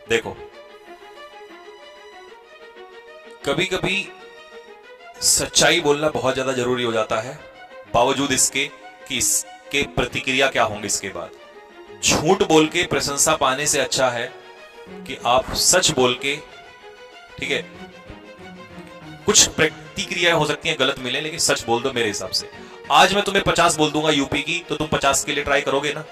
देखो, कभी कभी सच्चाई बोलना बहुत ज्यादा जरूरी हो जाता है, बावजूद इसके कि इसके प्रतिक्रिया क्या होंगे इसके बाद। झूठ बोल के प्रशंसा पाने से अच्छा है कि आप सच बोल के, ठीक है, कुछ प्रतिक्रियाएं हो सकती हैं गलत मिले, लेकिन सच बोल दो। मेरे हिसाब से आज मैं तुम्हें 50 बोल दूंगा यूपी की, तो तुम 50 के लिए ट्राई करोगे ना।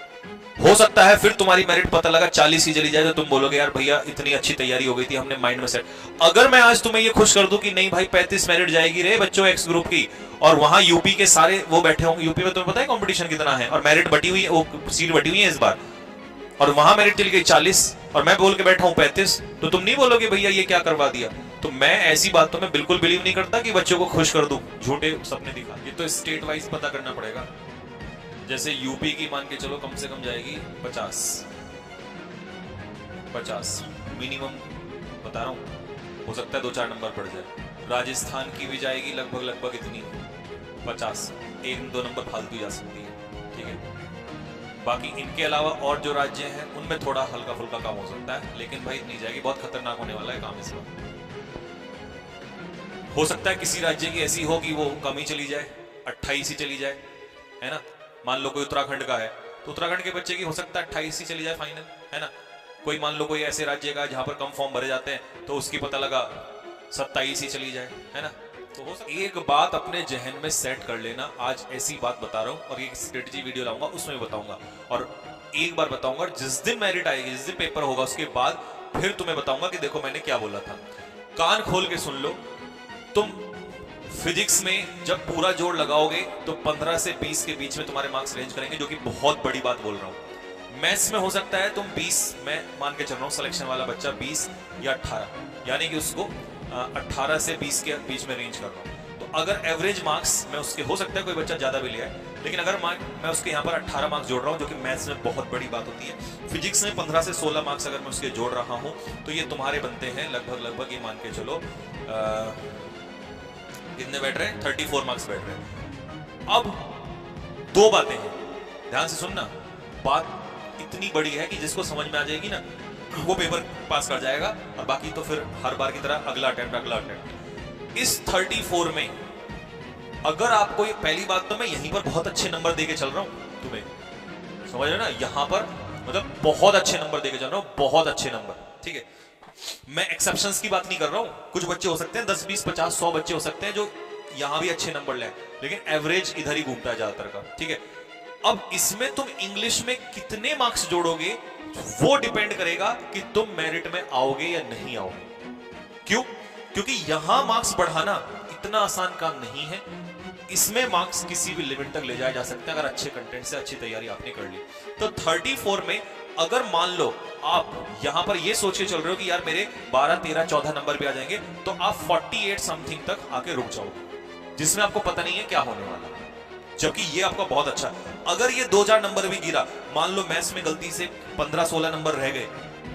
हो सकता है फिर तुम्हारी मेरिट पता लगा 40 ही चली जाए, तो तुम बोलोगे यार भैया इतनी अच्छी तैयारी हो गई थी, हमने माइंड में सेट। अगर मैं आज तुम्हें ये खुश कर दूं कि नहीं भाई 35 मेरिट जाएगी रे बच्चों एक्स ग्रुप की, और वहां यूपी के सारे वो बैठे होंगे, यूपी में तुम्हें पता है कंपटीशन कितना है, और मेरिट बटी हुई है, वो सीट बटी हुई है इस बार, और वहां मेरिट चली गई 40 और मैं बोल के बैठा हूं 35, तो तुम नहीं बोलोगे भैया ये क्या करवा दिया। तो मैं ऐसी बातों में बिल्कुल बिलीव नहीं करता कि बच्चों को खुश कर दूं, झूठे सपने दिखा। ये तो स्टेट वाइज पता करना पड़ेगा। जैसे यूपी की मान के चलो कम से कम जाएगी 50 मिनिमम बता रहा हूं, हो सकता है 2-4 नंबर पड़ जाए। राजस्थान की भी जाएगी लगभग इतनी 50, 1-2 नंबर फालतू जा सकती है, ठीक है। बाकी इनके अलावा और जो राज्य हैं उनमें थोड़ा हल्का फुल्का काम हो सकता है, लेकिन भाई नहीं जाएगी, बहुत खतरनाक होने वाला है काम इस बार। हो सकता है किसी राज्य की ऐसी हो कि वो कम ही चली जाए, 28 ही चली जाए, है ना। मान लो कोई उत्तराखंड का है, तो उत्तराखंड के बच्चे की हो सकता है 28 ही चली जाए फाइनल, है ना। कोई मान लो कोई ऐसे राज्य का जहां पर कम फॉर्म भरे जाते हैं, तो उसकी पता लगा 27 ही चली जाए, है ना। तो हो सकता एक बात अपने जहन में सेट कर लेना, आज ऐसी बात बता रहा हूं, और ये स्ट्रेटजी वीडियो लाऊंगा उसमें बताऊंगा, और एक बार बताऊंगा, जिस दिन मेरिट आएगी, जिस दिन पेपर होगा, उसके बाद फिर तुम्हें बताऊंगा कि देखो मैंने क्या बोला था। कान खोल के सुन लो। तुम फिजिक्स में जब पूरा जोड़ लगाओगे तो 15 से 20 के बीच में तुम्हारे मार्क्स रेंज करेंगे, जो कि बहुत बड़ी बात बोल रहा हूं। मैथ्स में हो सकता है तुम 20, मैं मान के चल रहा हूं सिलेक्शन वाला बच्चा 20 या 18, यानी कि उसको 18 से 20 के बीच में रेंज कर रहा हूं। तो अगर एवरेज मार्क्स में उसके, हो सकता है कोई बच्चा ज्यादा भी लिया है, लेकिन अगर मैं उसके यहाँ पर 18 मार्क्स जोड़ रहा हूँ, जो कि मैथ्स में बहुत बड़ी बात होती है। फिजिक्स में 15 से 16 मार्क्स अगर मैं उसके जोड़ रहा हूँ, तो ये तुम्हारे बनते हैं लगभग ये मान के चलो कितने बैठ रहे हैं, 34 मार्क्स बैठ रहे हैं। अब दो बातें हैं, ध्यान से सुनना। बात इतनी बड़ी है कि जिसको समझ में आ जाएगी ना, वो पेपर पास कर जाएगा, और बाकी तो फिर हर बार की तरह अगला अटेम्प्ट। इस 34 में अगर आपको, ये पहली बात तो मैं यहीं पर बहुत अच्छे नंबर देके चल रहा हूं तुम्हें, समझ रहे ना, यहां पर मतलब बहुत अच्छे नंबर देके चल रहा हूं, बहुत अच्छे नंबर, ठीक है। मैं एक्सेप्शंस की बात नहीं कर रहा हूं, कुछ बच्चे हो सकते हैं 10, 20, 50, 100 बच्चे हो सकते हैं जो यहां भी अच्छे नंबर ले, लेकिन एवरेज इधर ही घूमता है ज्यादातर का, ठीक है। अब इसमें तुम इंग्लिश में कितने मार्क्स जोड़ोगे, वो डिपेंड करेगा कि तुम मेरिट में आओगे या नहीं आओगे। क्यों? क्योंकि यहां मार्क्स बढ़ाना इतना आसान काम नहीं है। इसमें मार्क्स किसी भी लिमिट तक ले जाया जा सकता है अगर अच्छे कंटेंट से अच्छी तैयारी आपने कर ली। तो 34 में अगर मान लो आप यहां पर ये सोच के चल रहे हो कि यार मेरे 12, 13, 14 नंबर भी आ जाएंगे, तो आप 48 समथिंग तक आके रुक जाओगे, जिसमें आपको पता नहीं है क्या होने वाला है, जबकि ये आपका बहुत अच्छा। अगर ये 2-4 नंबर भी गिरा, मान लो मैथ्स में गलती से 15-16 नंबर रह गए,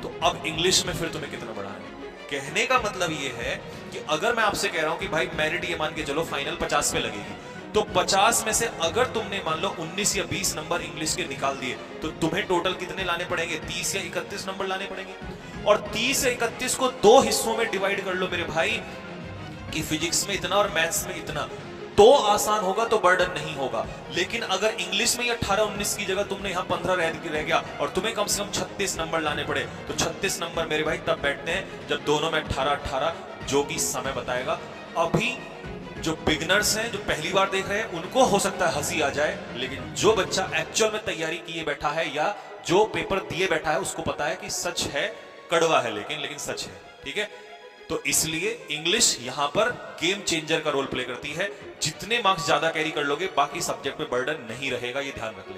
तो अब इंग्लिश में फिर तुम्हें कितना बढ़ाना है। कहने का मतलब ये है कि अगर मैं आपसे कह रहा हूं कि भाई मेरिट ये मान के चलो फाइनल 50 पे लगेगी, तो 50 में से अगर तुमने मान लो 19 या 20 नंबर इंग्लिश के निकाल दिए, तो तुम्हें टोटल कितने लाने पड़ेंगे, 30 या 31 नंबर लाने पड़ेंगे। और 30 या 31 को 2 हिस्सों में डिवाइड कर लो मेरे भाई, कि फिजिक्स में इतना और मैथ्स में इतना, तो आसान होगा, तो बर्डन नहीं होगा। लेकिन अगर इंग्लिश में 18-19 की जगह तुमने यहाँ 15 रह गया और तुम्हें कम से कम 36 नंबर लाने पड़े, तो 36 नंबर मेरे भाई तब बैठते हैं जब दोनों में 18-18, जो कि समय बताएगा। अभी जो बिगनर्स हैं, जो पहली बार देख रहे हैं, उनको हो सकता है हंसी आ जाए, लेकिन जो बच्चा एक्चुअल में तैयारी किए बैठा है या जो पेपर दिए बैठा है, उसको पता है कि सच है, कड़वा है लेकिन सच है, ठीक है। तो इसलिए इंग्लिश यहां पर गेम चेंजर का रोल प्ले करती है। जितने मार्क्स ज्यादा कैरी कर लोगे, बाकी सब्जेक्ट पे बर्डन नहीं रहेगा, ये ध्यान रख ले।